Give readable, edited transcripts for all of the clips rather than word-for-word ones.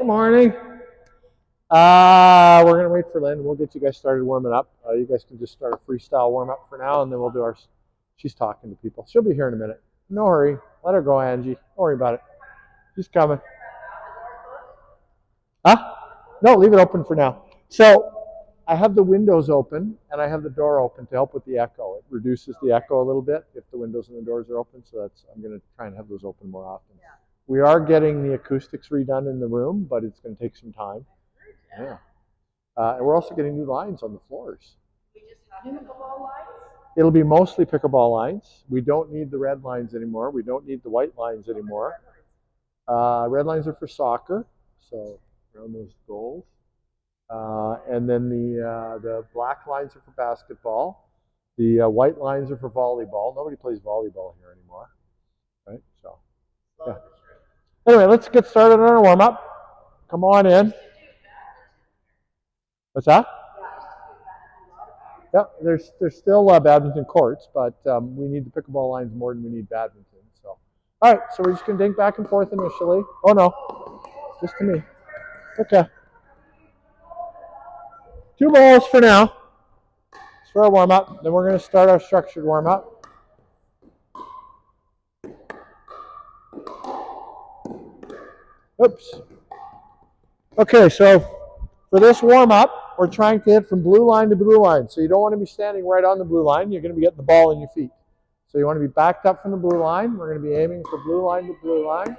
Good morning. We're going to wait for Lynn. We'll get you guys started warming up. You guys can just start a freestyle warm up for now, and then we'll do our. She's talking to people. She'll be here in a minute. No hurry. Let her go, Angie. Don't worry about it. She's coming. Huh? No, leave it open for now. So I have the windows open, and I have the door open to help with the echo. It reduces the echo a little bit if the windows and the doors are open, so I'm going to try and have those open more often. Yeah. We are getting the acoustics redone in the room, but it's going to take some time. Yeah. And we're also getting new lines on the floors. We just have pickleball lines? It'll be mostly pickleball lines. We don't need the red lines anymore. We don't need the white lines anymore. Red lines are for soccer, so around those goals. And then the black lines are for basketball. The white lines are for volleyball. Nobody plays volleyball here anymore, right? So, yeah. Anyway, let's get started on our warm-up. Come on in. What's that? Yeah, there's still badminton courts, but we need the pickleball lines more than we need badminton. So, all right, so we're just gonna dink back and forth initially. Oh no, just to me. Okay. 2 balls for now. It's for our warm up. Then we're gonna start our structured warm up. Oops. Okay, so for this warm up, we're trying to hit from blue line to blue line. So you don't want to be standing right on the blue line. You're going to be getting the ball in your feet. So you want to be backed up from the blue line. We're going to be aiming for blue line to blue line.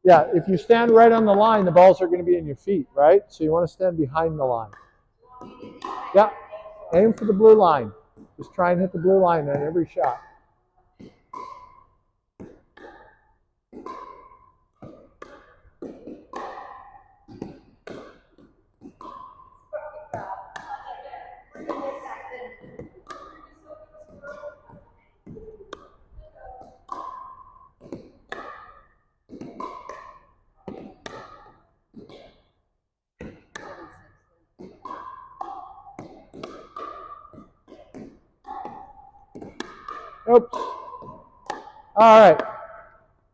Yeah, if you stand right on the line, the balls are going to be in your feet, right? So you want to stand behind the line. Yeah, aim for the blue line. Just try and hit the blue line on every shot. Oops. All right.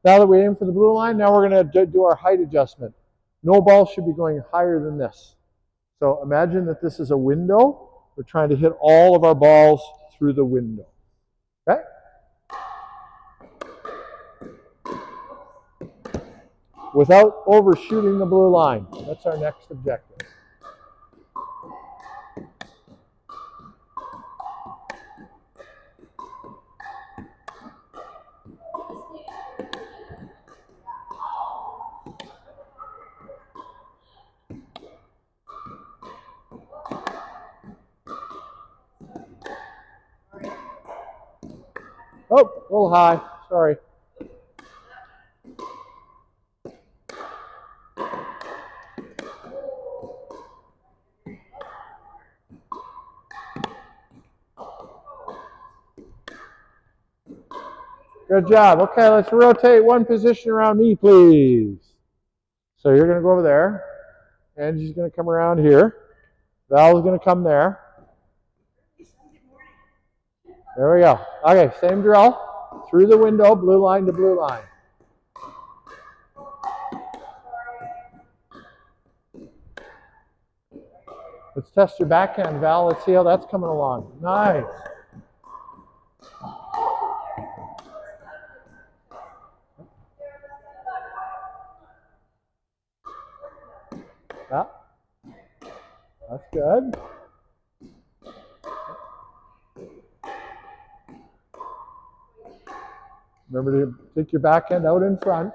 Now that we aim for the blue line, now we're going to do our height adjustment. No ball should be going higher than this. So imagine that this is a window. We're trying to hit all of our balls through the window. Okay? Without overshooting the blue line. That's our next objective. Oh, a little high. Sorry. Good job. Okay, let's rotate one position around me, please. So you're going to go over there. Angie's going to come around here. Val's going to come there. There we go. Okay, same drill. Through the window, blue line to blue line. Let's test your backhand, Val. Let's see how that's coming along. Nice. Yeah. That's good. Remember to take your backhand out in front.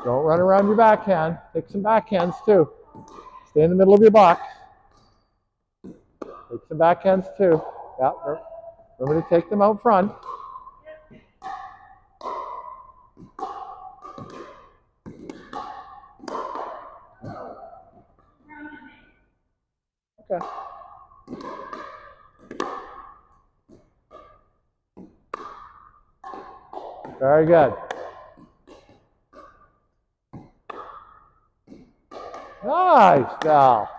Don't run around your backhand. Take some backhands too. Stay in the middle of your box. Take some backhands too. Yeah. Remember to take them out front. Okay. Very good. Nice, Val.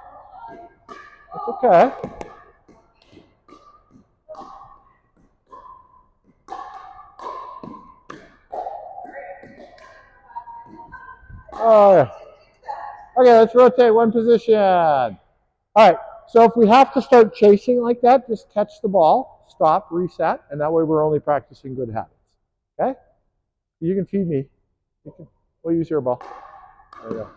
It's okay. Oh, yeah. Okay, let's rotate one position. All right, so if we have to start chasing like that, just catch the ball, stop, reset, and that way we're only practicing good habits. Okay? You can feed me. We'll use your ball. There you go.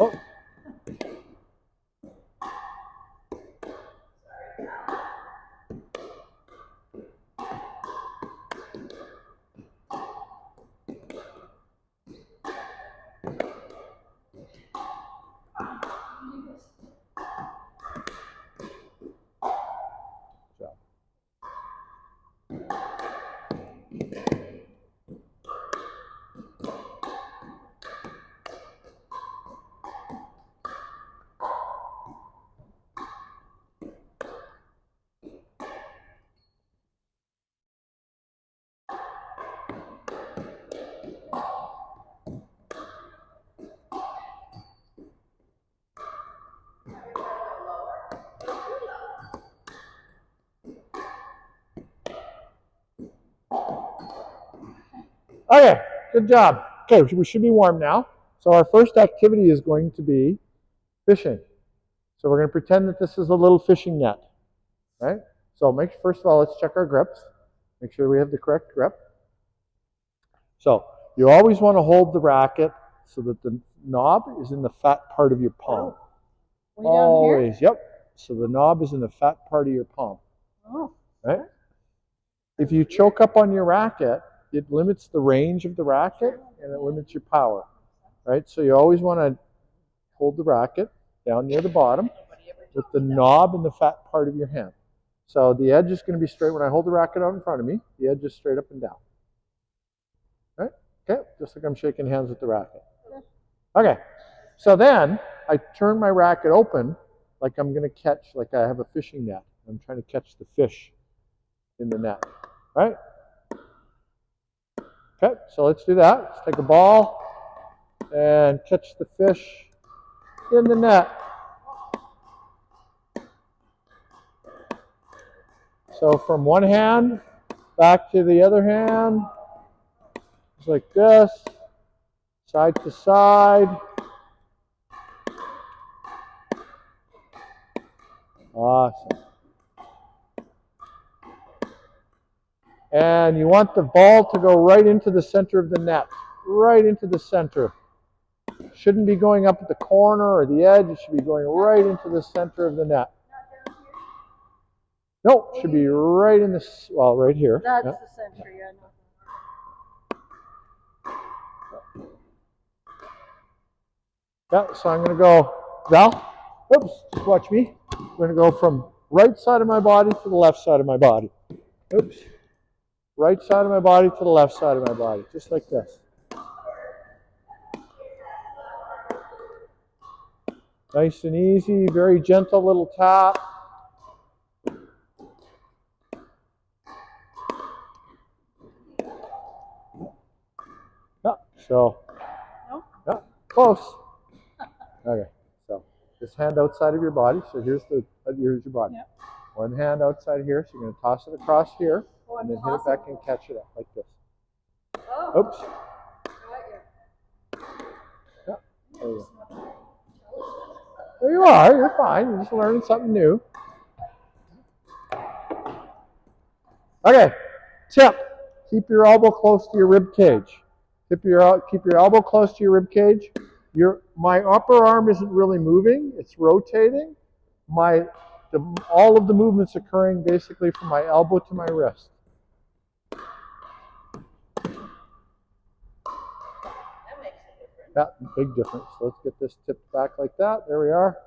Oh. Okay, good job. Okay, we should be warm now. So our first activity is going to be fishing. So we're going to pretend that this is a little fishing net, right? So first of all, let's check our grips. Make sure we have the correct grip. So you always want to hold the racket so that the knob is in the fat part of your palm. Always, yep. So the knob is in the fat part of your palm. Oh. Right? If you choke up on your racket, it limits the range of the racket and it limits your power. Right? So you always want to hold the racket down near the bottom with the knob in the fat part of your hand. So the edge is going to be straight. When I hold the racket out in front of me, the edge is straight up and down. Right? Okay? Just like I'm shaking hands with the racket. Okay. So then I turn my racket open like I'm going to catch, like I have a fishing net. I'm trying to catch the fish in the net. Right? Okay, so let's do that. Let's take a ball and catch the fish in the net. So from one hand back to the other hand, just like this, side to side. Awesome. And you want the ball to go right into the center of the net, right into the center. Shouldn't be going up at the corner or the edge. It should be going right into the center of the net. No, it should be right in this, well, right here. That's the center, yeah. Yeah, so I'm going to go, Val, oops, just watch me. I'm going to go from right side of my body to the left side of my body. Oops. Right side of my body to the left side of my body, just like this. Nice and easy, very gentle little tap. Yeah, so, yeah, close. Okay, so this hand outside of your body. So here's your body. Yep. One hand outside here, so you're going to toss it across here, and then hit it back and catch it up like this. Oh. Oops. Yeah, there you go. There you are. You're fine. You're just learning something new. Okay. Tip. Keep your elbow close to your rib cage. Keep your elbow close to your rib cage. My upper arm isn't really moving. It's rotating. All of the movement's occurring basically from my elbow to my wrist. That makes a difference. Yeah, big difference. So let's get this tipped back like that. There we are.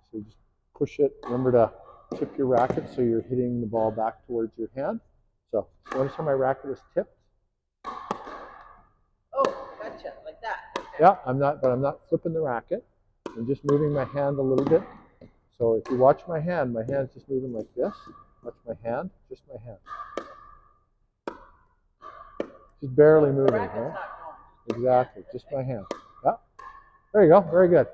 So just push it. Remember to tip your racket so you're hitting the ball back towards your hand. So notice how my racket is tipped. Oh, gotcha, like that. Okay. Yeah, I'm not flipping the racket. I'm just moving my hand a little bit. So if you watch my hand's just moving like this. Watch my hand, just my hand. Just barely moving, right? Exactly, just my hand. Yeah. There you go. Very good.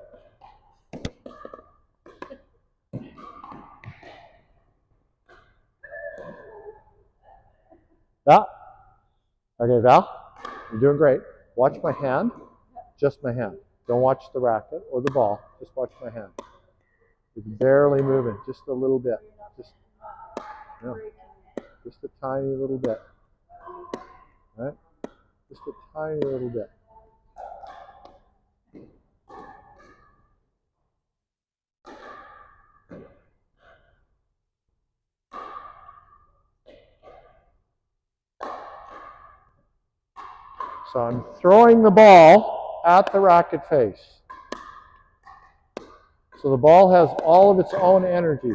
Yeah. Okay, Val, you're doing great. Watch my hand, just my hand. Don't watch the racket or the ball. Just watch my hand. It's barely moving, just a little bit. Just, no, just a tiny little bit. Right? Just a tiny little bit. So I'm throwing the ball at the racket face. So the ball has all of its own energy.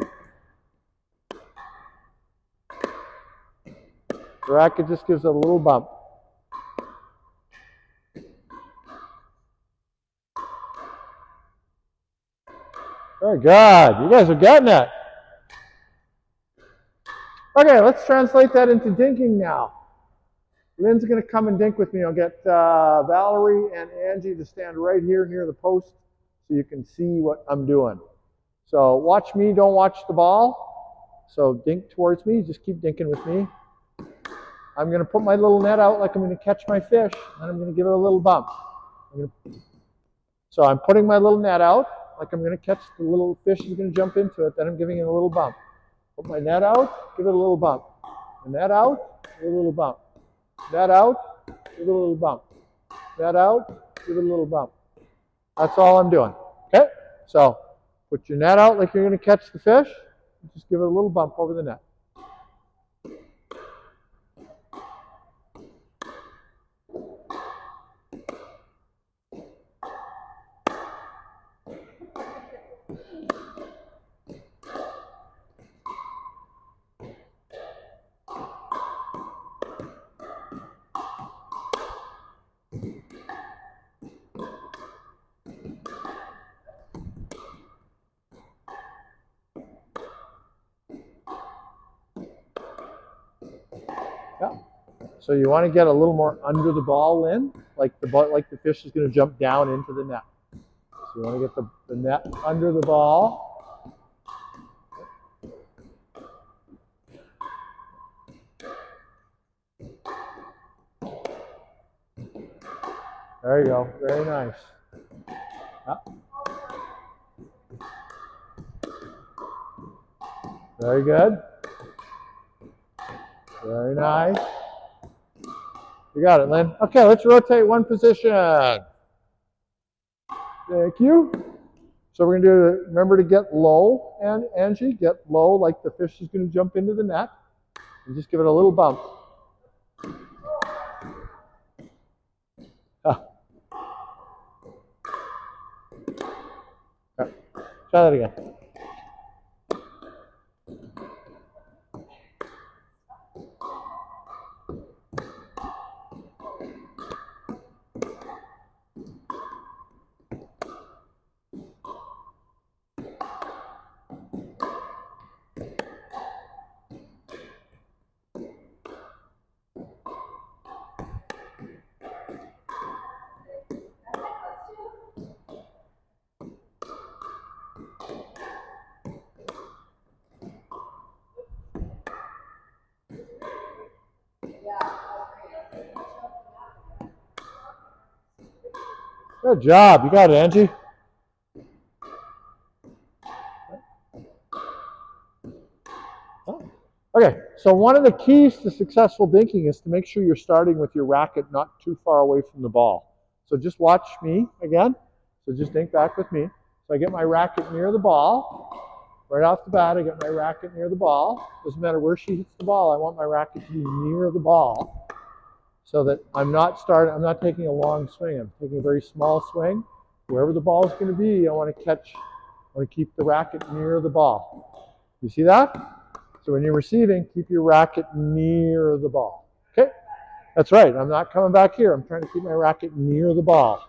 The racket just gives it a little bump. Very good. You guys are getting it. Okay, let's translate that into dinking now. Lynn's going to come and dink with me. I'll get Valerie and Angie to stand right here near the post so you can see what I'm doing. So watch me, don't watch the ball. So dink towards me, just keep dinking with me. I'm going to put my little net out like I'm going to catch my fish, and I'm going to give it a little bump. So I'm putting my little net out like I'm going to catch the little fish is going to jump into it, then I'm giving it a little bump. Put my net out, give it a little bump. The net out, give it a little bump. Net out, give it a little bump. Net out, give it a little bump. That's all I'm doing. Okay? So put your net out like you're going to catch the fish. Just give it a little bump over the net. Yeah. So you want to get a little more under the ball, Lynn, like the fish is going to jump down into the net. So you want to get the net under the ball. There you go. Very nice. Yeah. Very good. Very nice. You got it, Lynn. Okay, let's rotate one position. Thank you. So we're going to do, remember to get low, and Angie, get low like the fish is going to jump into the net. And just give it a little bump. Ah. Okay. Try that again. Good job. You got it, Angie. Okay, so one of the keys to successful dinking is to make sure you're starting with your racket not too far away from the ball. So just watch me again. So just dink back with me. So I get my racket near the ball. Right off the bat, I get my racket near the ball. Doesn't matter where she hits the ball, I want my racket to be near the ball so that I'm not taking a long swing. I'm taking a very small swing. Wherever the ball is going to be, I want to keep the racket near the ball. You see that? So when you're receiving, keep your racket near the ball. Okay? That's right. I'm not coming back here. I'm trying to keep my racket near the ball.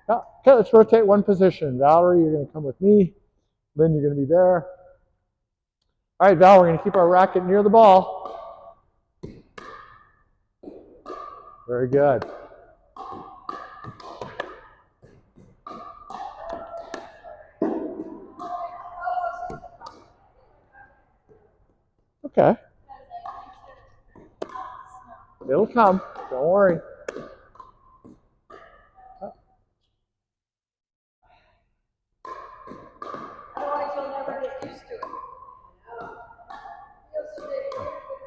Yeah. Okay, let's rotate one position. Valerie, you're going to come with me. Lynn, you're going to be there. All right, Val, we're going to keep our racket near the ball. Very good. Okay. It'll come. Don't worry. Otherwise, you'll never get used to it.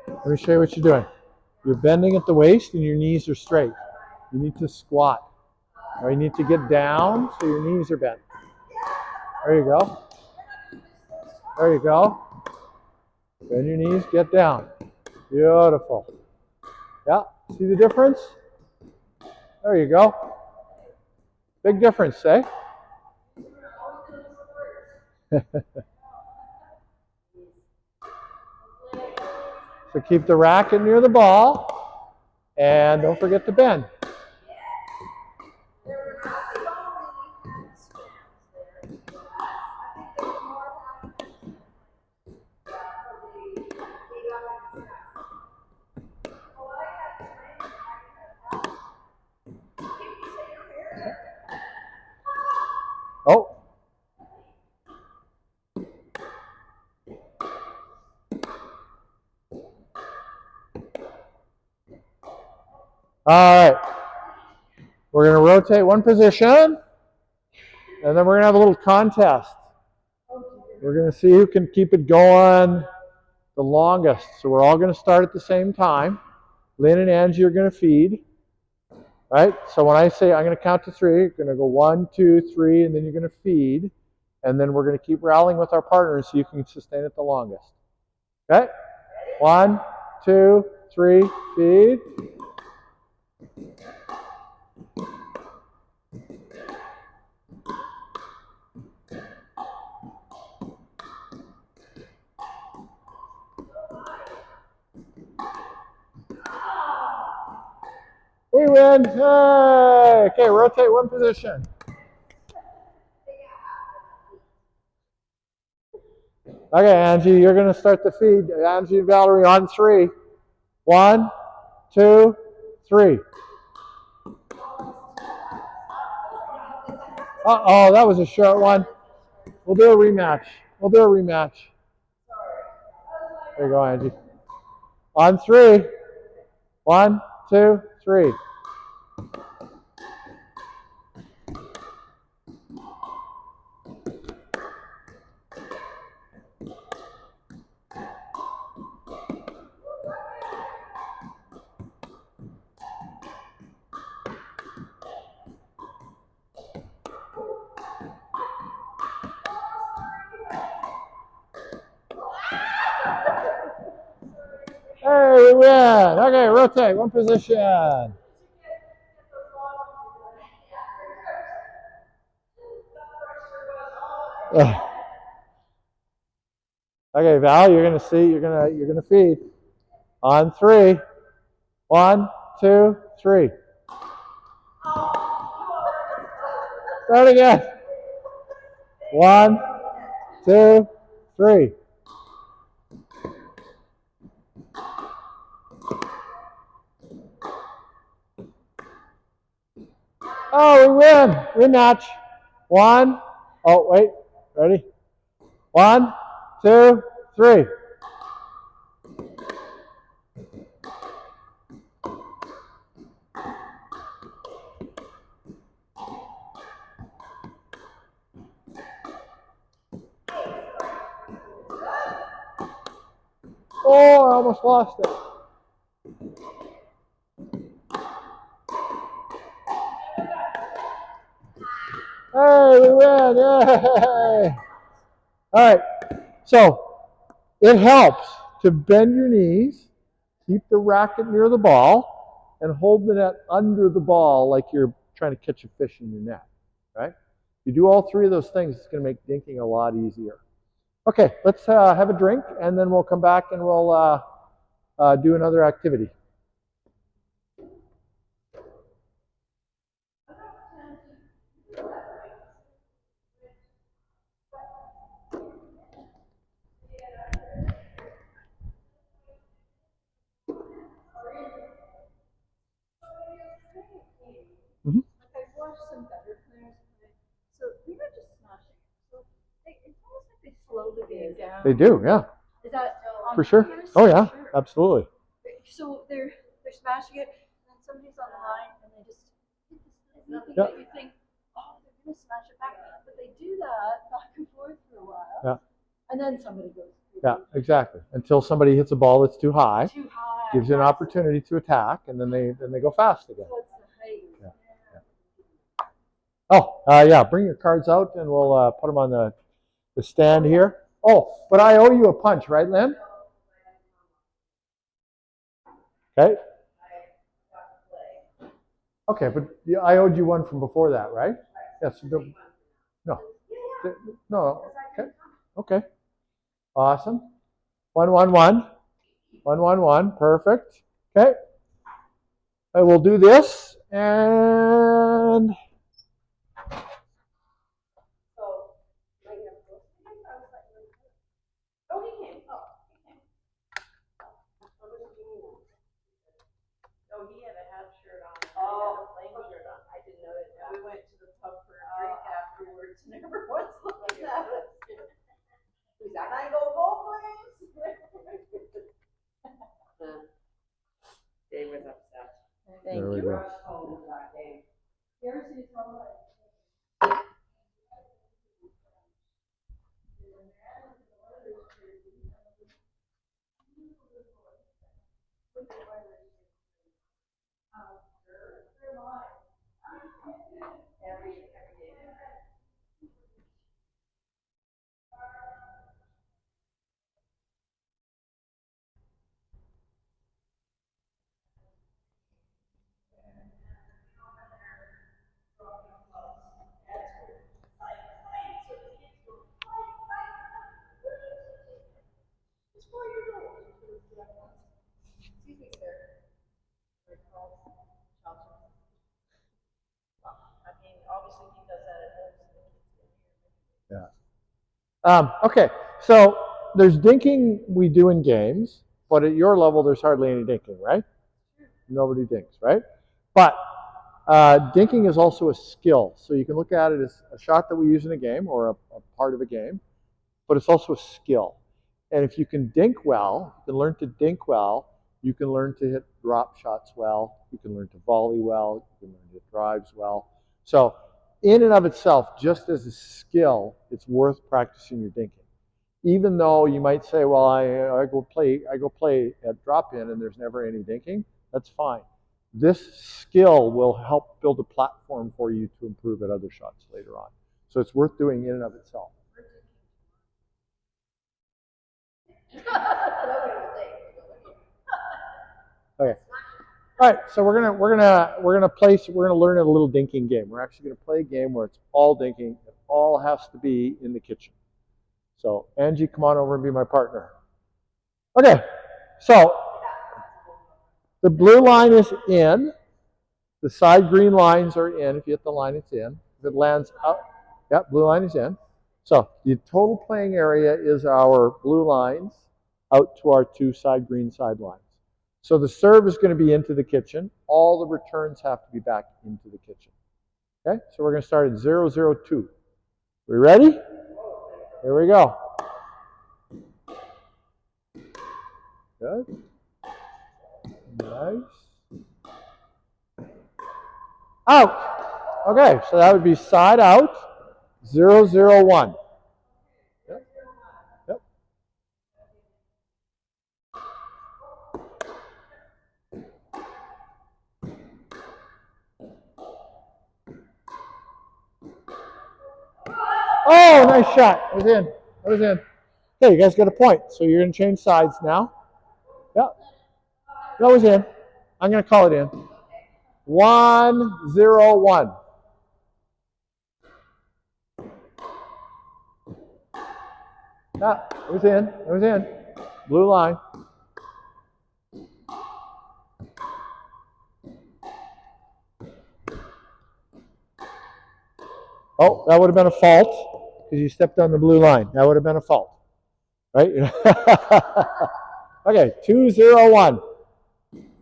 Let me show you what you're doing. You're bending at the waist and your knees are straight. You need to squat. Or you need to get down so your knees are bent. There you go. There you go. Bend your knees, get down. Beautiful. Yeah, see the difference? There you go. Big difference, eh? So keep the racket near the ball, and don't forget to bend. Oh. All right. We're going to rotate one position, and then we're going to have a little contest. We're going to see who can keep it going the longest. So we're all going to start at the same time. Lynn and Angie are going to feed. Right? So when I say I'm going to count to 3, you're going to go 1, 2, 3, and then you're going to feed. And then we're going to keep rallying with our partners so you can sustain it the longest. Okay? 1, 2, 3, feed. We win. Hey! Okay, rotate one position. Okay, Angie, you're going to start the feed. Angie and Valerie on 3. 1, 2, 3. Uh-oh, that was a short one. We'll do a rematch. We'll do a rematch. There you go, Angie. On 3. 1, 2, 3. Hey, we win. Okay, rotate one position. Okay, Val, you're gonna see. You're gonna feed. On 3. 1, 2, 3. Start again. 1, 2, 3. Oh, we win. Rematch. 1. Oh, wait. Ready? 1, 2, 3. Oh, I almost lost it. Hey, we win. Yay. All right. So it helps to bend your knees, keep the racket near the ball, and hold the net under the ball like you're trying to catch a fish in your net. Right? You do all 3 of those things, it's going to make dinking a lot easier. Okay, let's have a drink, and then we'll come back and we'll do another activity. They do, yeah. Is that on For sure. purpose? Oh, yeah, Sure. absolutely. So they're smashing it, and then somebody's on the line, and they just hit this little thing Yeah. that you think, oh, they're gonna smash it back, but they do that back and forth for a while, Yeah. and then somebody goes. Yeah, exactly. Until somebody hits a ball that's too high, Too high. gives you an opportunity to attack, and then they go fast again. So it's the height. Yeah. Oh, yeah, bring your cards out, and we'll put them on the stand here. Oh, but I owe you a punch, right, Lynn? Okay. Okay, but I owed you one from before that, right? Yes. No. No. Okay. Okay. Awesome. 1, 1, 1. 1, 1, 1. Perfect. Okay. I will do this, and Oh, he came. Oh, he had a half shirt on. Oh, he had a plain shirt on. I didn't know it. We went to the pub for a drink afterwards, and everyone's looking at us. He's like, I go both ways. Dave was upset. Thank there we you. go. Here's his home. Excuse me, sir. I mean, obviously he does that at home, so the kids can hear. Yeah. Okay, so there's dinking we do in games, but at your level, there's hardly any dinking, right? Nobody dinks, right? But dinking is also a skill. So you can look at it as a shot that we use in a game or a part of a game, but it's also a skill. And if you can dink well, you can learn to dink well, you can learn to hit drop shots well, you can learn to volley well, you can learn to hit drives well. So in and of itself, just as a skill, it's worth practicing your dinking. Even though you might say, well, I go play at drop-in and there's never any dinking, that's fine. This skill will help build a platform for you to improve at other shots later on. So it's worth doing in and of itself. Okay. All right, so we're gonna learn a little dinking game. We're actually gonna play a game where it's all dinking. It all has to be in the kitchen. So Angie, come on over and be my partner. Okay, so the blue line is in. The side green lines are in. If you hit the line, it's in. If it lands up, yeah, blue line is in. So the total playing area is our blue lines out to our 2 side green side lines. So the serve is going to be into the kitchen. All the returns have to be back into the kitchen. Okay, so we're going to start at 0, 0, 2. We ready? Here we go. Good. Nice. Out. Okay, so that would be side out, 0, 0, 1. Yep. Yep. Oh, nice shot. It was in. It was in. Okay, you guys got a point. So you're going to change sides now. Yep. That was in. I'm going to call it in. 1, 0, 1. Yeah, it was in. It was in. Blue line. Oh, that would have been a fault because you stepped on the blue line. That would have been a fault. Right? Okay, 2, 0, 1.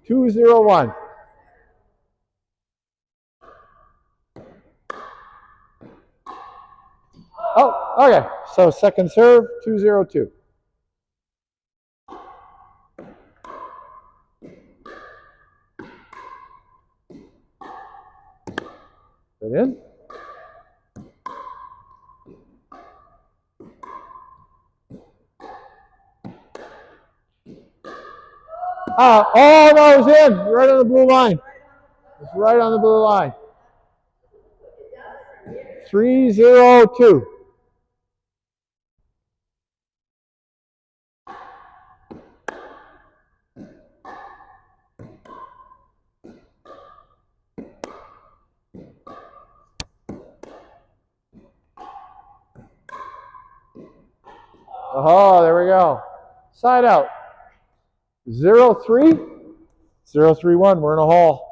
2, 0, 1. Oh, okay. So second serve, 2, 0, 2. Put in. Ah, oh, no, it was in. Right on the blue line. It's right on the blue line. 3-0-2. Oh, there we go. Side out. 0-3. 0-3-1. We're in a hole.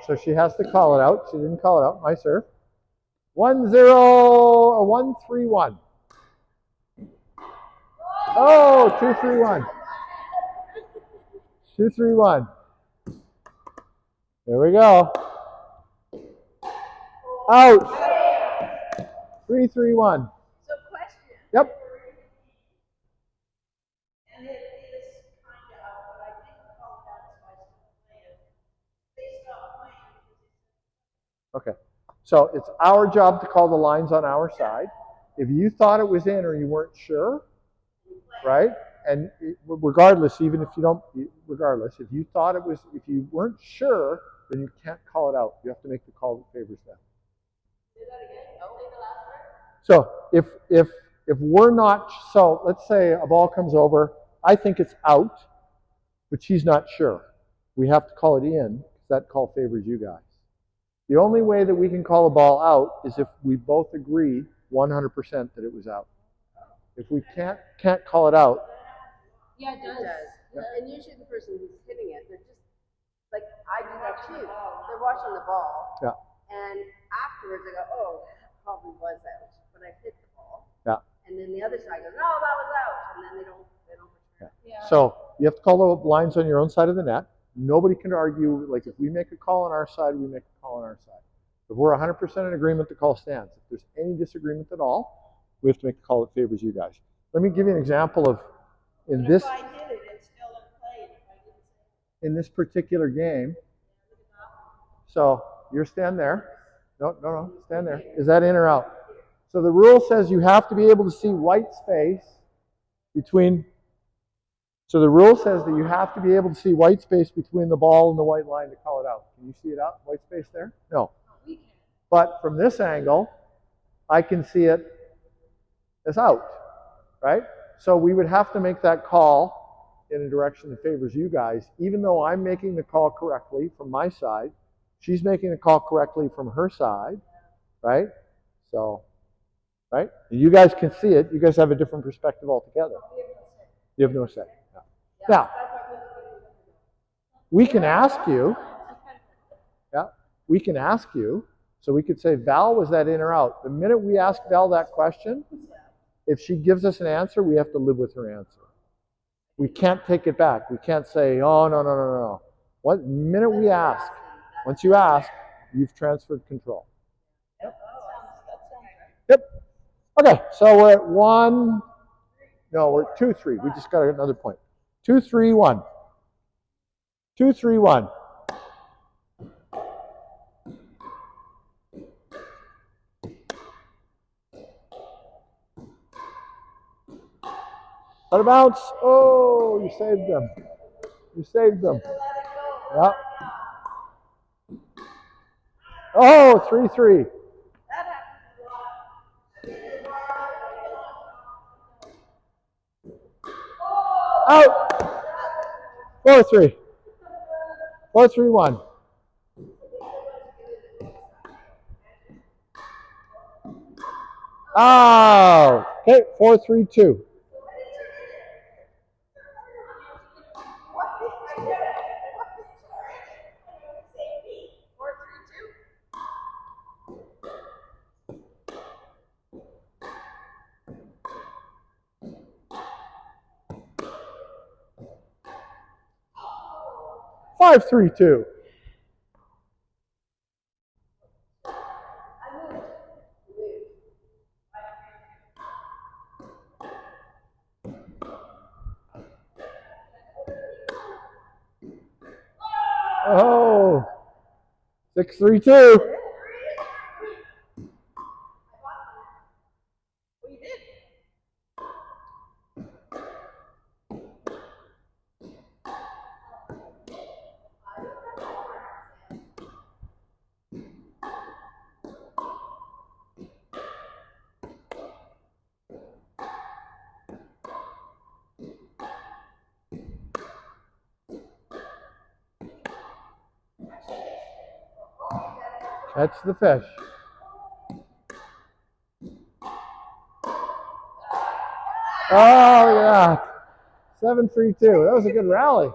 So she has to call it out. She didn't call it out. My serve. 1-0 or 1-3-1. Oh, 2-3-1. 2-3-1. There we go. Out. 3-3-1. So question. Yep. And it is kind of out, but I didn't call it out, so I still play it. They stopped playing because Okay. So it's our job to call the lines on our side. If you thought it was in or you weren't sure, right? And regardless, even if you don't, regardless, if you thought it was, if you weren't sure, then you can't call it out. You have to make the call that favors them. Say that again. Oh, say the last word. So if we're not, so let's say a ball comes over, I think it's out, but she's not sure. We have to call it in because that call favors you guys. The only way that we can call a ball out is if we both agree 100% that it was out. If we can't call it out. Yeah, it does. Yeah. And usually the person who's hitting it, they're just like, I do that too. They're watching the ball. Yeah. And afterwards they go, oh, that probably was out, but I hit the ball. Yeah. And then the other side goes, no, that was out. And then they don't return. Yeah. So you have to call the lines on your own side of the net. Nobody can argue, like if we make a call on our side, we make a call on our side. If we're 100% in agreement, the call stands. If there's any disagreement at all, we have to make a call that favors you guys. Let me give you an example of, in this, If I did it, it's still in play. If I didn't say in this particular game. So you're stand there. No, stand there. Is that in or out? So the rule says you have to be able to see white space between. So the rule says that you have to be able to see white space between the ball and the white line to call it out. Can you see it out? White space there? No. But from this angle, I can see it as out, right? So we would have to make that call in a direction that favors you guys, even though I'm making the call correctly from my side. She's making the call correctly from her side, right? So, right? And you guys can see it. You guys have a different perspective altogether. You have no say. No. Now, we can ask you. Yeah, we can ask you. So we could say, Val, was that in or out? The minute we ask Val that question, if she gives us an answer, we have to live with her answer. We can't take it back. We can't say, oh, no. What minute we ask, once you ask, you've transferred control. Yep. Okay, so we're at 1. No, we're at 2-3. We just got another point. 2-3-1. 2-3-1. Let it bounce. Oh, you saved them. You saved them. Yeah. Oh, 3-3. Out. 4-3. 4-3-1. Oh. Okay, 4-3-2. 5-3-2. Oh, 6-3-2. We did. Catch the fish. Oh, look at that. 7-3-2. That was a good rally.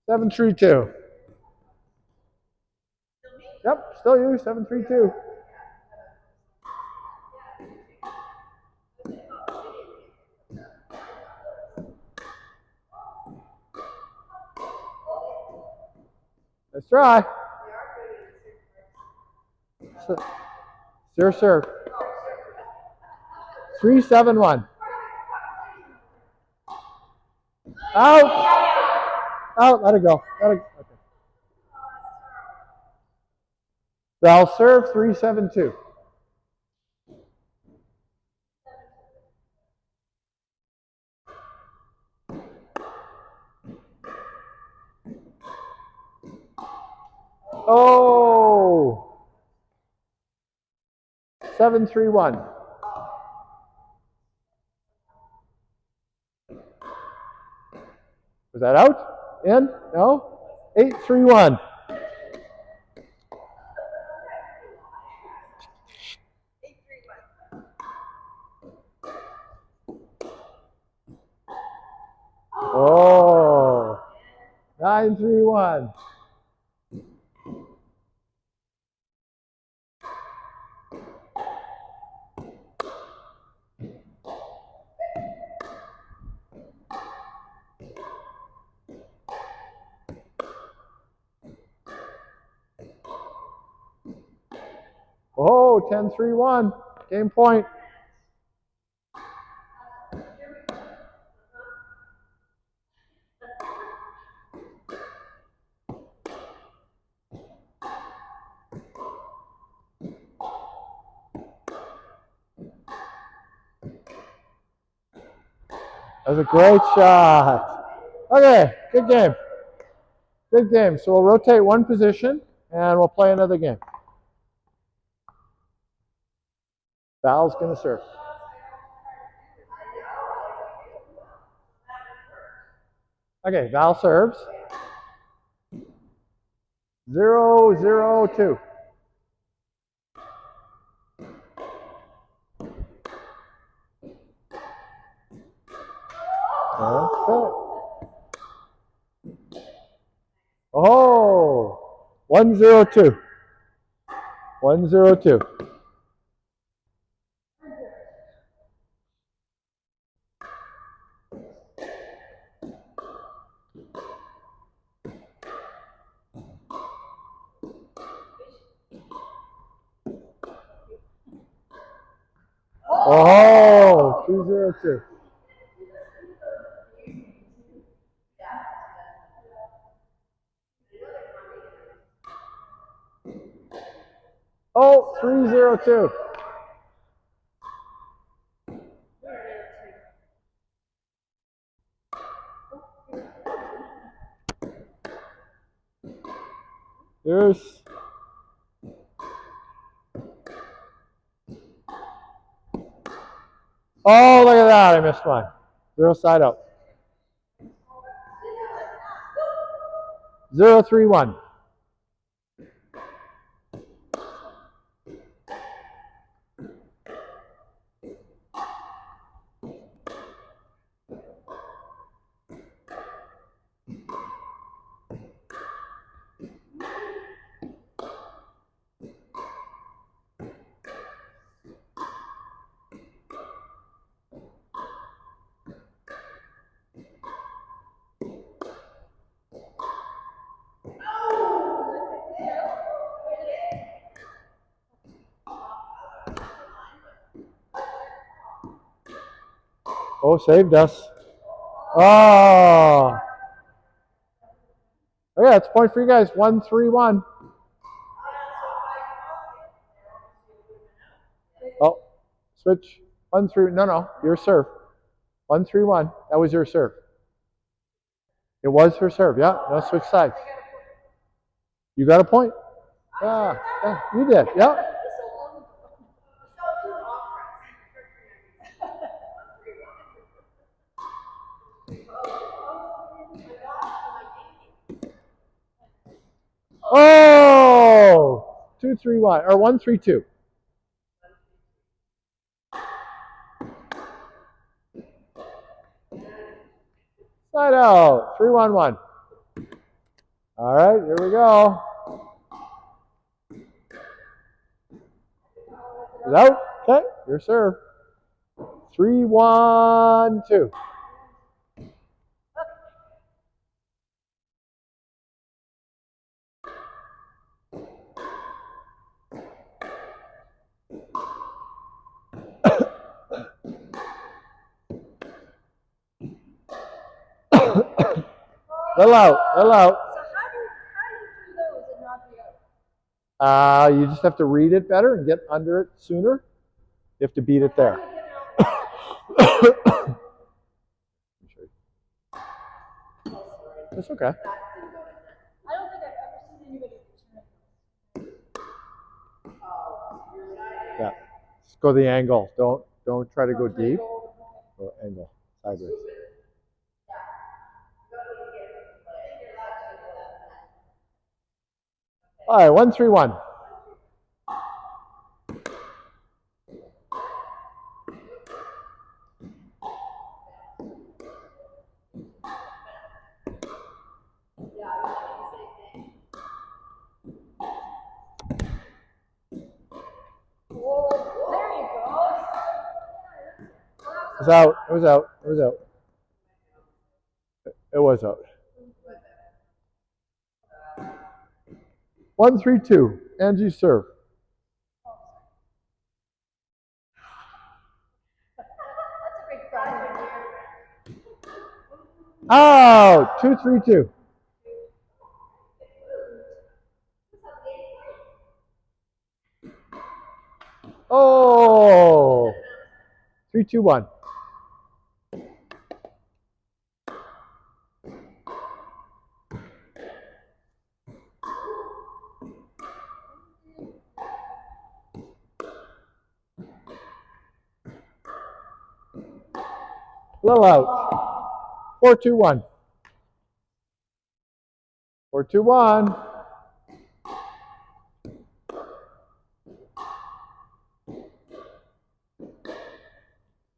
7-3-2. Yep, still you. 7-3-2. Let's try. Zero serve. 3-7-1. Out. Out. Let it go. Let it. Okay. Val serve 3-7-2. Oh. 7-3-1. Was that out? In? No? 8-3-1. Oh. 9-3-1. Oh, 10-3-1. Game point. That was a great shot. Okay, good game. Good game. So we'll rotate one position and we'll play another game. Val's going to serve. Okay, Val serves. 0-0-2. Okay. Oh, 1-0-2. 1-0-2. Oh, 2-0-2. Oh, 3-0-2. Here's. Oh, look at that. I missed one. 0 side out. 0-3-1. Oh, saved us. Oh. Oh yeah, it's a point for you guys. 1-3-1. Oh, switch. 1-3. No, your serve. 1-3-1. That was your serve. It was her serve. Yeah, no switch sides. You got a point. Yeah, you did. Yeah. Oh, 2-3-1 or 1-3-2. Side out. 3-1-1. All right, here we go. Is out. Okay, your serve. 3-1-2. Little out. Little out. So how do you do those and not be out? You just have to read it better and get under it sooner. You have to beat it there. That's okay. I don't think I've ever seen anybody return those. Yeah. Just go the angle. Don't try to go deep. Go angle. Sideways. All right, 1-3-1. Whoa, there you go. It was out. It was out. It was out. It was out. 1-3-2. Angie serve. That's a big problem. Out. 2-3-2. Oh. 3-2-1. Little out. 4-2-1. 4-2-1.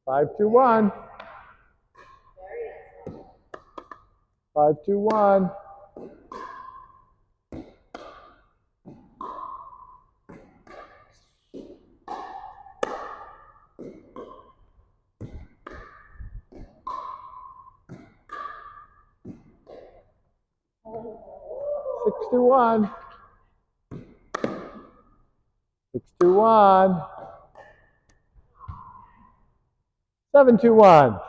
5-2-1. 5-2-1. 6-2-1. 6-2-1. 7-2-1.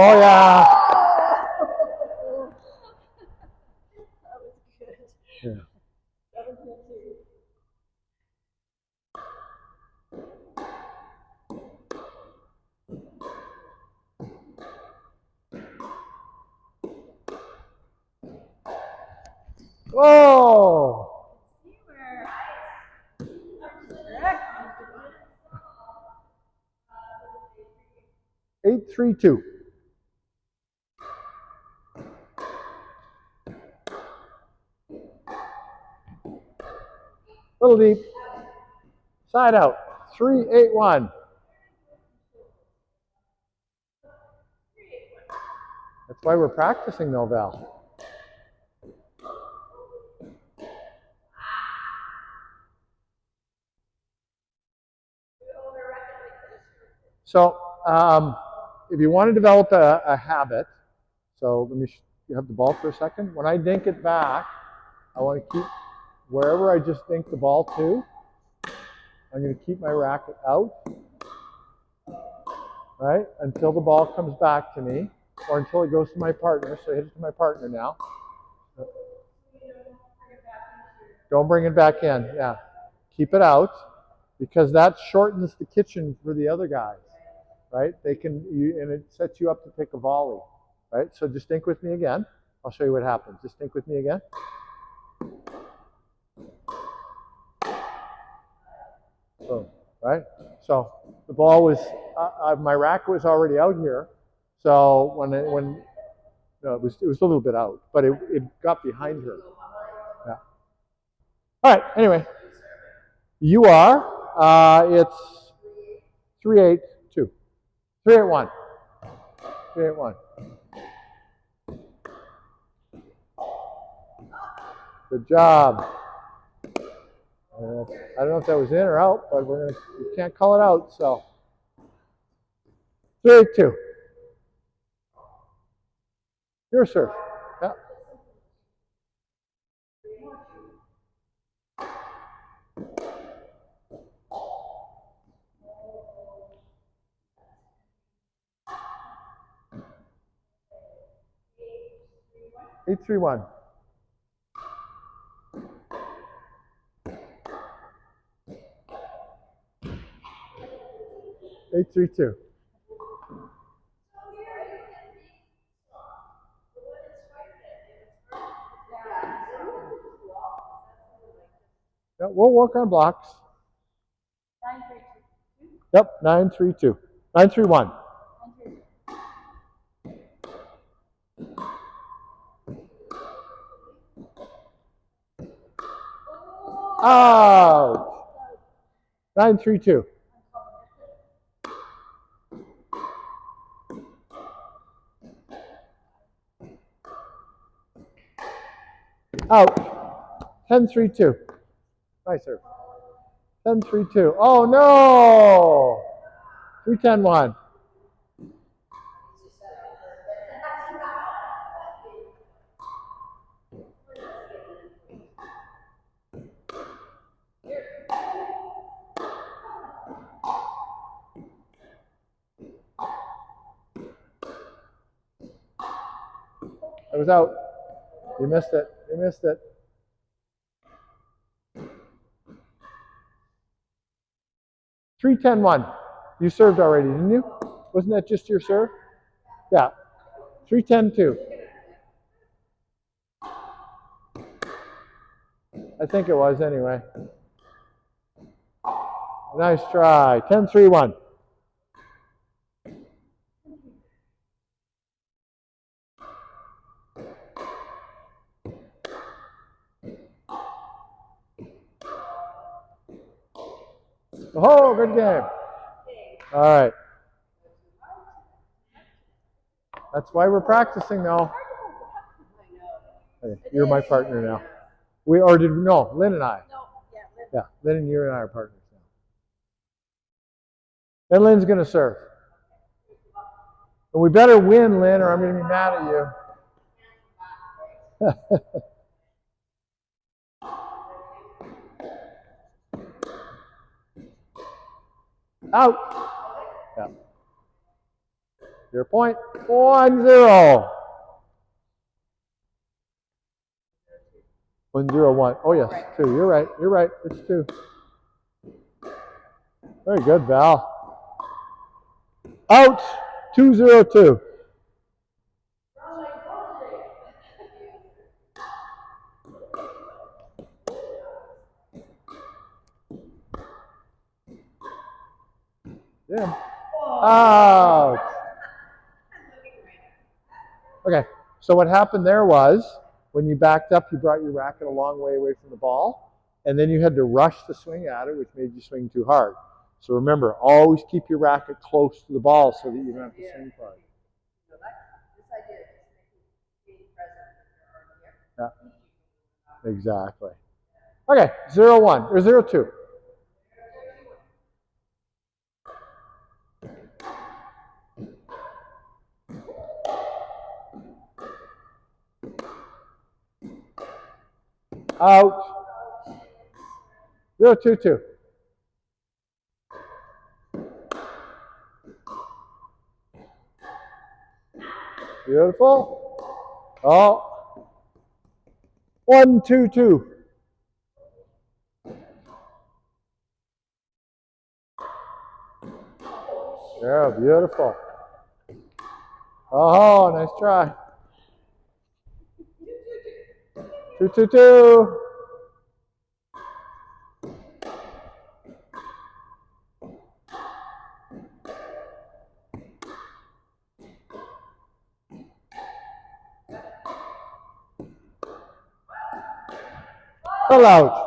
Oh yeah. That was good. Yeah. 7-2. Whoa. See where correct. 8-3-2. Little deep. Side out. 3-8-1. That's why we're practicing though, Val. So if you want to develop a habit, so let me you have the ball for a second. When I dink it back, I want to keep wherever I just dink the ball to. I'm going to keep my racket out, right, until the ball comes back to me, or until it goes to my partner. So I hit it to my partner now. Don't bring it back in. Yeah, keep it out, because that shortens the kitchen for the other guys, right? They can, and it sets you up to take a volley, right? So just think with me again. I'll show you what happens. Just think with me again. Boom, right? So the ball was, my racket was already out here. So no, it was a little bit out, but it got behind her. Yeah. All right. Anyway, you are. It's 3-8-2. 3-8-1. 3-8-1. Good job. I don't know if that was in or out, but we can't call it out. So 3-8-2. Your serve. Yeah. 8-3-1. 8-3-2. Yeah, we'll work on blocks. 9-3-2. Yep, 9-3-2. 9-3-1. Out. 9-3-2. Out. 10-3-2. Nice serve. 10-3-2. Oh no! 3-10-1. I was out. You missed it. You missed it. 3-10-1. You served already, didn't you? Wasn't that just your serve? Yeah. 3-10-2. I think it was anyway. Nice try. 10-3-1. Oh, good game. All right. That's why we're practicing now. Hey, you're my partner now. Lynn and I. Yeah, Lynn and you and I are partners now. And Lynn's going to serve. And we better win, Lynn, or I'm going to be mad at you. Out. Yeah. Your point. 1-0. 1-0-1. Oh yes, 2. You're right. You're right. It's 2. Very good, Val. Out. 2-0-2. Yeah. Out. Okay. So what happened there was, when you backed up, you brought your racket a long way away from the ball, and then you had to rush the swing at it, which made you swing too hard. So remember, always keep your racket close to the ball so that you don't have to swing hard. Yeah. Exactly. Okay, 0-1 or 0-2. Out. 0-2-2. Beautiful. Oh. 1-2-2. Yeah, beautiful. Oh, nice try. 2-2-2. Still out.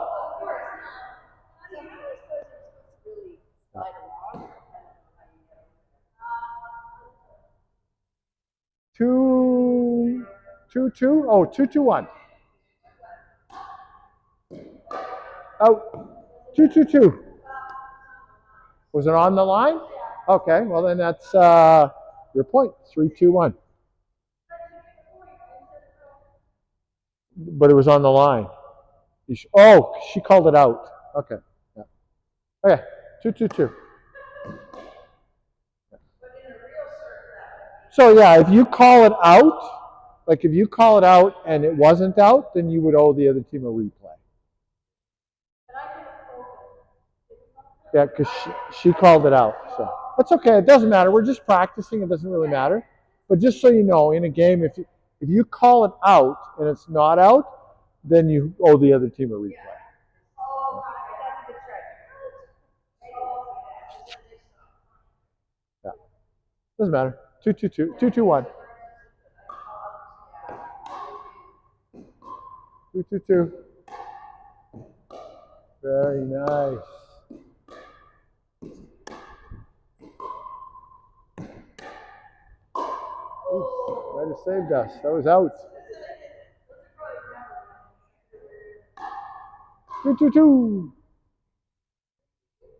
Two, 2-2. Oh, 2-2-1. Out. 2-2-2. Was it on the line? Okay, well then that's your point. 3-2-1. But it was on the line. Oh, she called it out. Okay. Yeah. Okay. 2-2-2. So yeah, if you call it out, like if you call it out and it wasn't out, then you would owe the other team a replay. Yeah, because she called it out. So that's okay. It doesn't matter. We're just practicing. It doesn't really matter. But just so you know, in a game, if you call it out and it's not out, then you owe the other team a replay. Yeah, doesn't matter. 2-2-2, 2-2-1. 2-2-2. Very nice. Ooh, might have saved us. That was out. 2-2-2.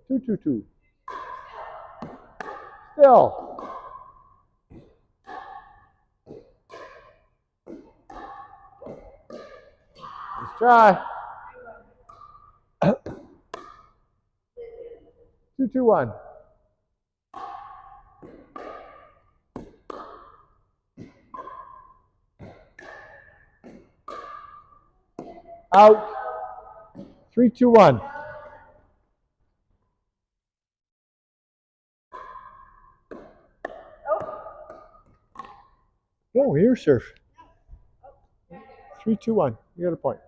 2-2-2. Still. Let's try. 2-2-1. Out. 3-2-1. Oh, here, sir. 3-2-1. You got a point.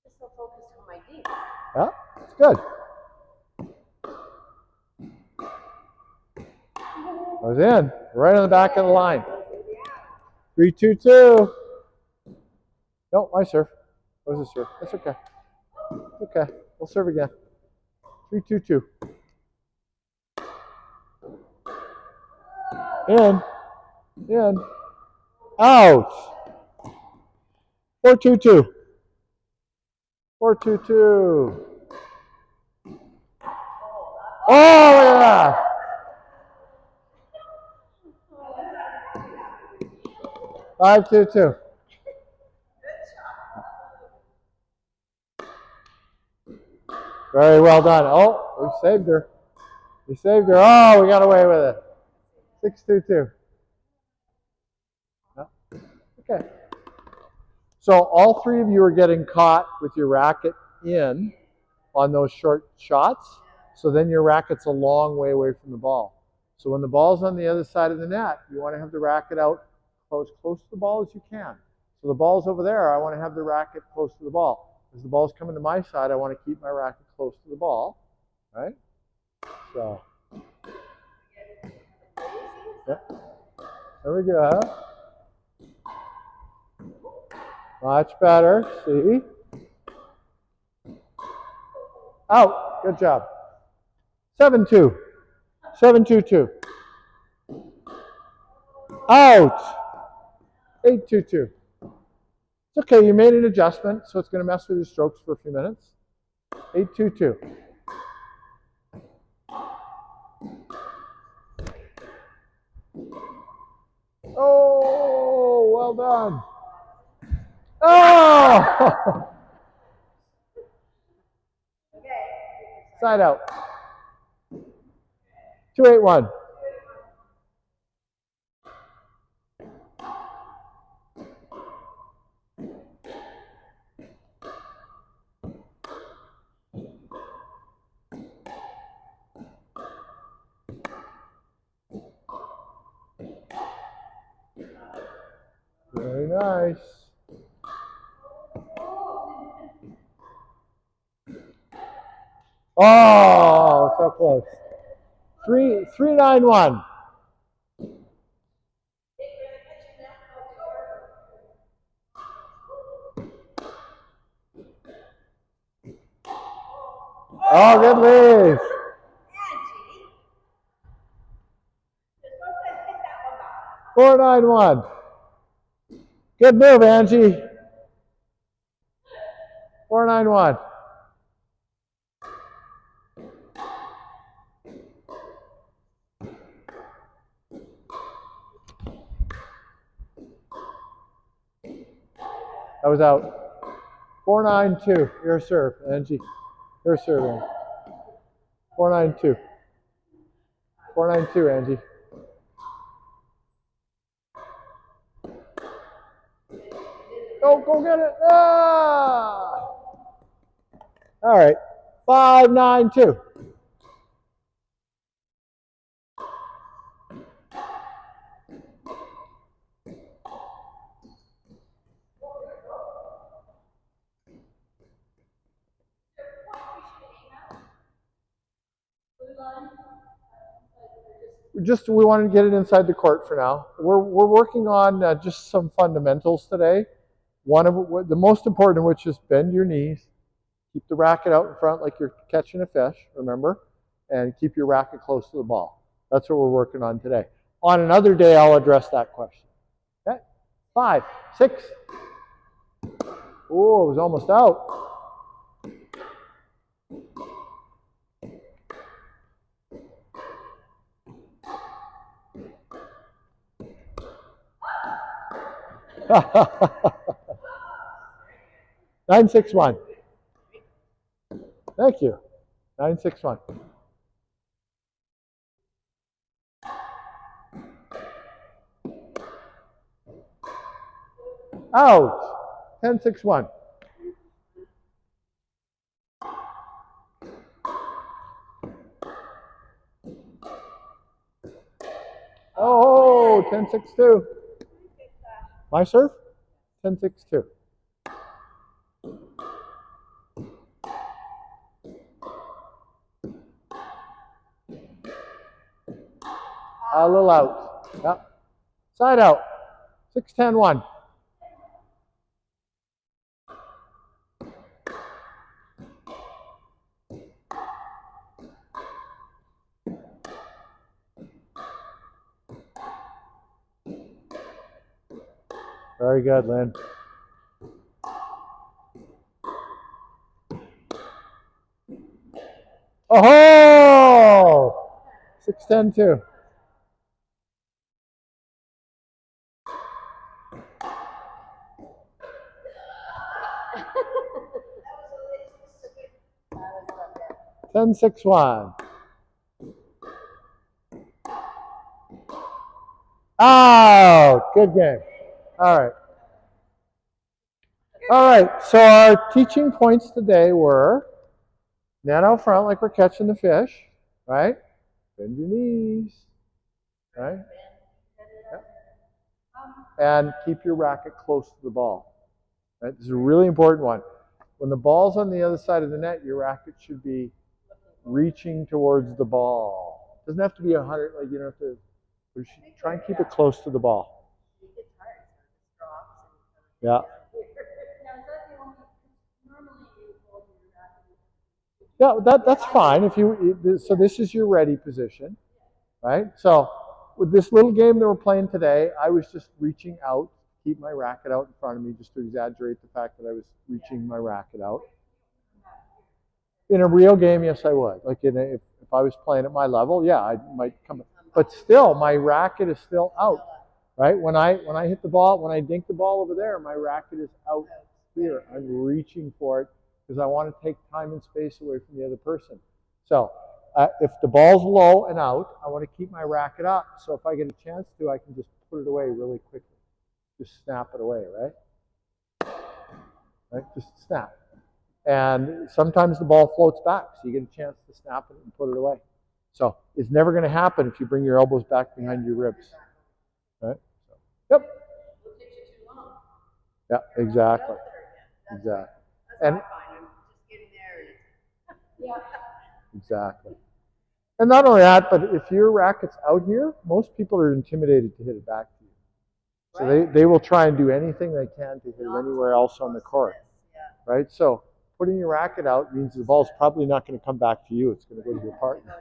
Just so focused on my Dink. Yeah, it's good. I was in, right on the back of the line. 3-2-2. No, my serve. That was a serve. That's okay. Okay, we'll serve again. 3-2-2. In. In. Out. 4-2-2. 4-2-2. Oh, look at that. 5-2-2. Very well done. Oh, we saved her. We saved her. Oh, we got away with it. 6-2-2. No. Okay. So all three of you are getting caught with your racket in on those short shots. So then your racket's a long way away from the ball. So when the ball's on the other side of the net, you want to have the racket out close to the ball as you can. So the ball's over there, I want to have the racket close to the ball. As the ball's coming to my side, I want to keep my racket close to the ball, right? So, yeah. There we go. Much better. See? Out. Good job. 7-2. 7-2-2. Out. 8-2-2. It's okay. You made an adjustment, so it's going to mess with your strokes for a few minutes. 8-2-2. Oh, well done. Oh! Okay. Side out. 281. Very nice. Oh, so close. 391. Oh, good lead. Angie. You're supposed to hit that one back. 491. Good move, Angie. 491. That was out. 492. Your serve, Angie. Your serve, Angie. 492. 492, Angie. Go get it. Ah! All right. 592. We wanted to get it inside the court for now. We're working on just some fundamentals today. One of the most important of which is bend your knees, keep the racket out in front like you're catching a fish, remember, and keep your racket close to the ball. That's what we're working on today. On another day, I'll address that question. Okay, 5, 6. Oh, it was almost out. Nine, 6, 1. Thank you. 9, 6, 1. Out. 10, 6, 1. Oh, 10, 6, 2. My serve? 10, 6, 2. A little out. Yep. Side out. 6, 10, 1. Very good, Lynn. Oh! 6, 10, 2. Ten, 6, 1. Out. Good game. All right. All right. So our teaching points today were net out front like we're catching the fish, right? Bend your knees, right? Yep. And keep your racket close to the ball. Right? This is a really important one. When the ball's on the other side of the net, your racket should be reaching towards the ball. It doesn't have to be 100, like you don't have to. You should try and keep it close to the ball. Yeah. Yeah, that's fine. So this is your ready position, right? So with this little game that we're playing today, I was just reaching out, keep my racket out in front of me, just to exaggerate the fact that I was reaching my racket out. In a real game, yes, I would. Like if I was playing at my level, yeah, I might come. But still, my racket is still out. right? When I hit the ball, when I dink the ball over there, my racket is out here. I'm reaching for it because I want to take time and space away from the other person. So if the ball's low and out, I want to keep my racket up. So if I get a chance to, I can just put it away really quickly. Just snap it away, right? Right? Just snap. And sometimes the ball floats back, so you get a chance to snap it and put it away. So it's never going to happen if you bring your elbows back behind your ribs. Right? So, yep. Yeah, exactly. Exactly. And exactly. And not only that, but if your racket's out here, most people are intimidated to hit it back to you. So they will try and do anything they can to hit it anywhere else on the court. Right? So putting your racket out means the ball's probably not going to come back to you. It's going to go to your partner.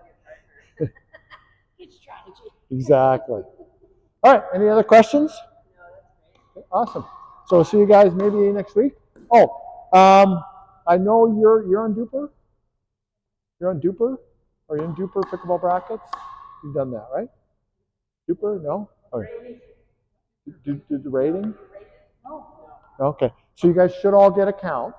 Good strategy. Exactly. All right. Any other questions? Awesome. So we'll see you guys maybe next week. Oh, I know you're on Duper. You're on Duper. Are you in Duper pickleball brackets? You've done that, right? Duper? No. Oh. Do the rating? No. Okay. So you guys should all get accounts.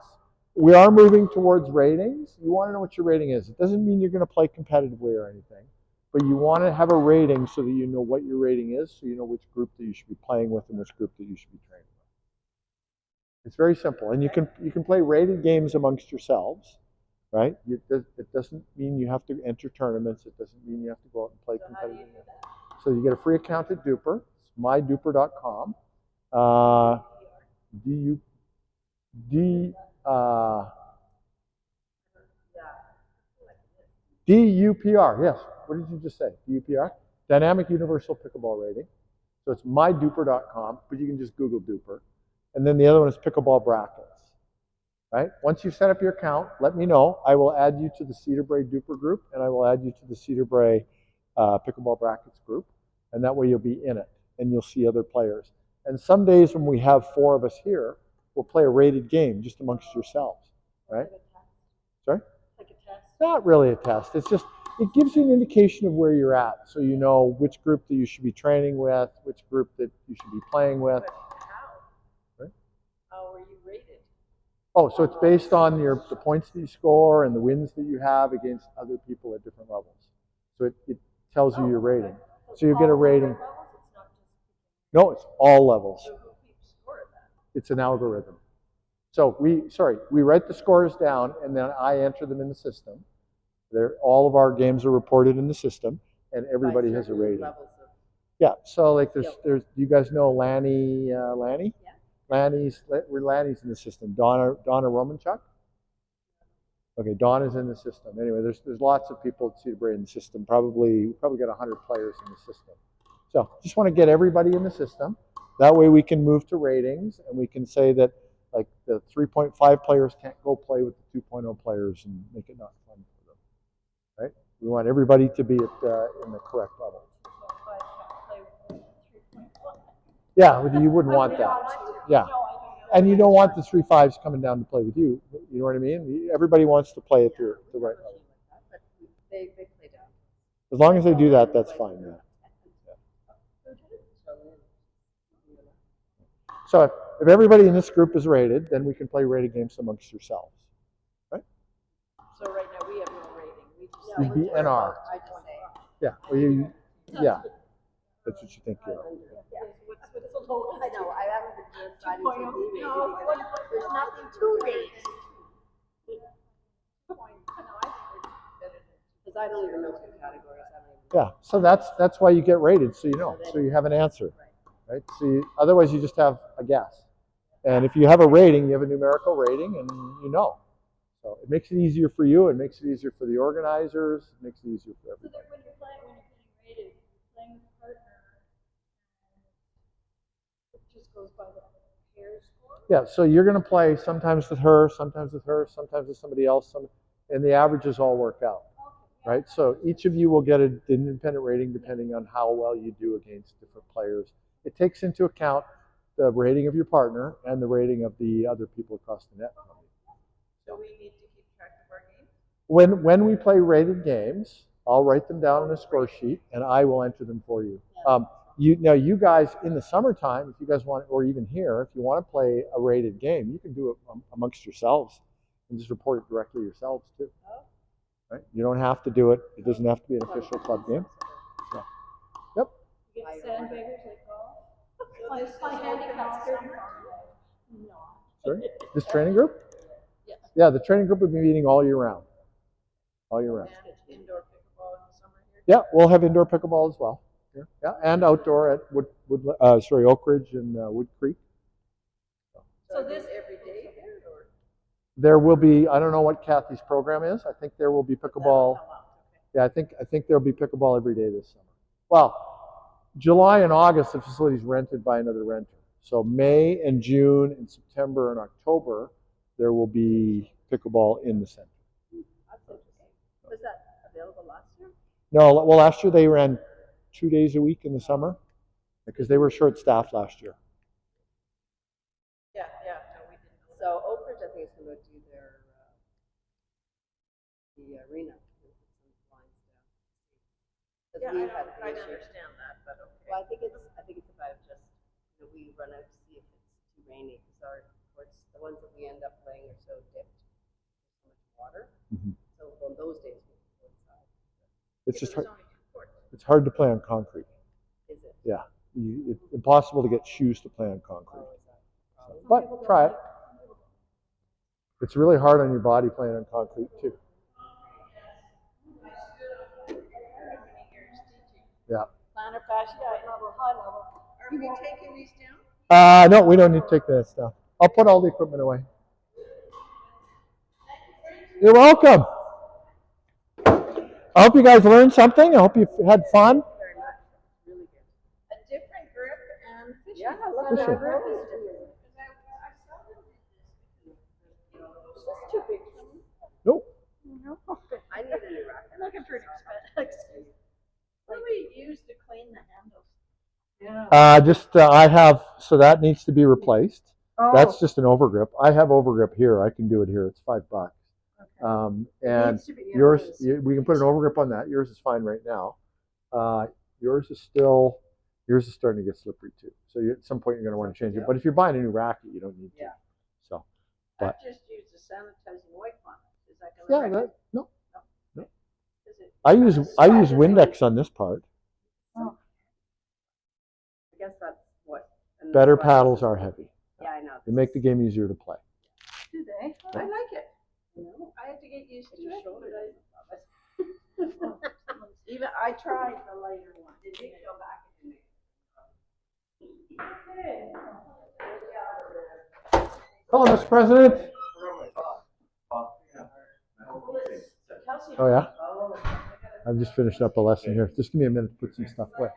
We are moving towards ratings. You want to know what your rating is. It doesn't mean you're going to play competitively or anything, but you want to have a rating so that you know what your rating is, so you know which group that you should be playing with and which group that you should be training with. It's very simple, and you can play rated games amongst yourselves, right? It doesn't mean you have to enter tournaments. It doesn't mean you have to go out and play competitively. So you get a free account at Duper. It's myduper.com. D DUPR, yes. What did you just say? DUPR? Dynamic Universal Pickleball Rating. So it's myduper.com, but you can just Google Duper. And then the other one is Pickleball Brackets. Right? Once you set up your account, let me know. I will add you to the Cedar Brae Duper group, and I will add you to the Cedar Brae Pickleball Brackets group. And that way you'll be in it, and you'll see other players. And some days when we have 4 of us here, we'll play a rated game just amongst yourselves. Right? Sorry? Like a test. Not really a test. It's just, it gives you an indication of where you're at. So you know which group that you should be training with, which group that you should be playing with. But how? Right? How are you rated? Oh, so it's based on the points that you score and the wins that you have against other people at different levels. So it tells you your rating. So you get a rating. No, it's all levels. So who keeps score of that? It's an algorithm. So we write the scores down and then I enter them in the system. All of our games are reported in the system, and everybody has a rating. Yeah. So like there's you guys know Lanny? Yeah. Lanny's in the system. Donna Romanchuk. Okay, Donna's in the system. Anyway, there's lots of people at Cedar Brae in the system. We probably got 100 players in the system. So just want to get everybody in the system. That way we can move to ratings, and we can say that like the 3.5 players can't go play with the 2.0 players and make it not fun for them. Right? We want everybody to be in the correct level. Yeah, you wouldn't want that. Yeah. And you don't want the 3.5s coming down to play with you. You know what I mean? Everybody wants to play at the right level. They play down. As long as they do that, that's fine. Yeah. So if everybody in this group is rated, then we can play rated games amongst yourselves. Right? So right now we have no rating. We just You'd be NR. I just say. Yeah. Well, yeah. That's what you think you are. What's the lowest? I know. I haven't been deciding to be rated No, because there's nothing to rate. Because I don't even know what the categories are. Yeah. So that's why you get rated, so you know, so you have an answer, right? So otherwise you just have a guess. And if you have a rating, you have a numerical rating, and you know. So it makes it easier for you. It makes it easier for the organizers. It makes it easier for everybody. So when you're getting rated, you're playing with a partner, it just goes by the pair score? Yeah, so you're going to play sometimes with her, sometimes with her, sometimes with somebody else, and the averages all work out, right? So each of you will get an independent rating depending on how well you do against different players. It takes into account the rating of your partner and the rating of the other people across the net. So we need to keep track of our games? When we play rated games, I'll write them down on a score sheet, and I will enter them for you. you guys in the summertime, if you guys want, or even here, if you want to play a rated game, you can do it amongst yourselves and just report it directly yourselves too. Right? You don't have to do it. It doesn't have to be an official club game. So, yep. You get sandbaggers like golf. So this is My handicap's open all 35. summer? No. Sorry. This training group? Yeah. Yeah, the training group will be meeting all year round. All year round. And indoor pickleball in the summer here? Yeah, we'll have indoor pickleball as well. Yeah, and outdoor at Oak Ridge and Wood Creek. So this every day here, or? There will be, I don't know what Kathy's program is. I think there will be pickleball. Yeah, I think there'll be pickleball every day this summer. Well, July and August, the facility's rented by another renter. So May and June and September and October, there will be pickleball in the center. That's interesting. Was that available last year? No, well, last year they ran 2 days a week in the summer because they were short-staffed last year. Yeah, no, we didn't. So Oak Ridge, I think, is going to do their the arena. Put some lines down. 'Cause Yeah, we I had don't, the I issue. understand that, but okay. Well, I think it's about just we run out to see if it's too rainy because our courts, the ones that we end up playing are so dipped, so much water. Mhm. So on those days we can go inside. It's just There's hard, only 2 courts. it's hard to play on concrete. Is it? Yeah, it's impossible to get shoes to play on concrete. Oh, is that a problem? But try it. It's really hard on your body playing on concrete too. Yeah. Plantar fasciitis. high level. Are we taking these down? No, we don't need to take that stuff. I'll put all the equipment away. You're welcome. I hope you guys learned something. I hope you had fun. Very much. It's really good. A different grip and fishing. Yeah, look Fishing. at that grip is different. I seldom did this. This is too big for me. Nope. No. I need a new racket. I'm looking pretty expensive. What do we use to clean the handles? Yeah. I have, so that needs to be replaced. Oh. That's just an overgrip. I have overgrip here. I can do it here. It's $5. Okay. And Needs to be- yeah, yours, it is. we can put an overgrip on that. Yours is fine right now. Yours is starting to get slippery too. So at some point you're going to want to change it. But if you're buying a new racket, you don't need to. Yeah. So, I but just use the sanitizing wipe on it. Is that gonna? yeah, wreck it? no. Is it? I use Windex on this part. Oh. I guess that's what. and that's Better why- paddles are heavy. Yeah, I know. They make the game easier to play. Do they? I like it. I had to get used to it. Even I tried the lighter one. Did you go back and Hello, Mr. President. Oh yeah? I've just finished up a lesson here. Just give me a minute to put some stuff away.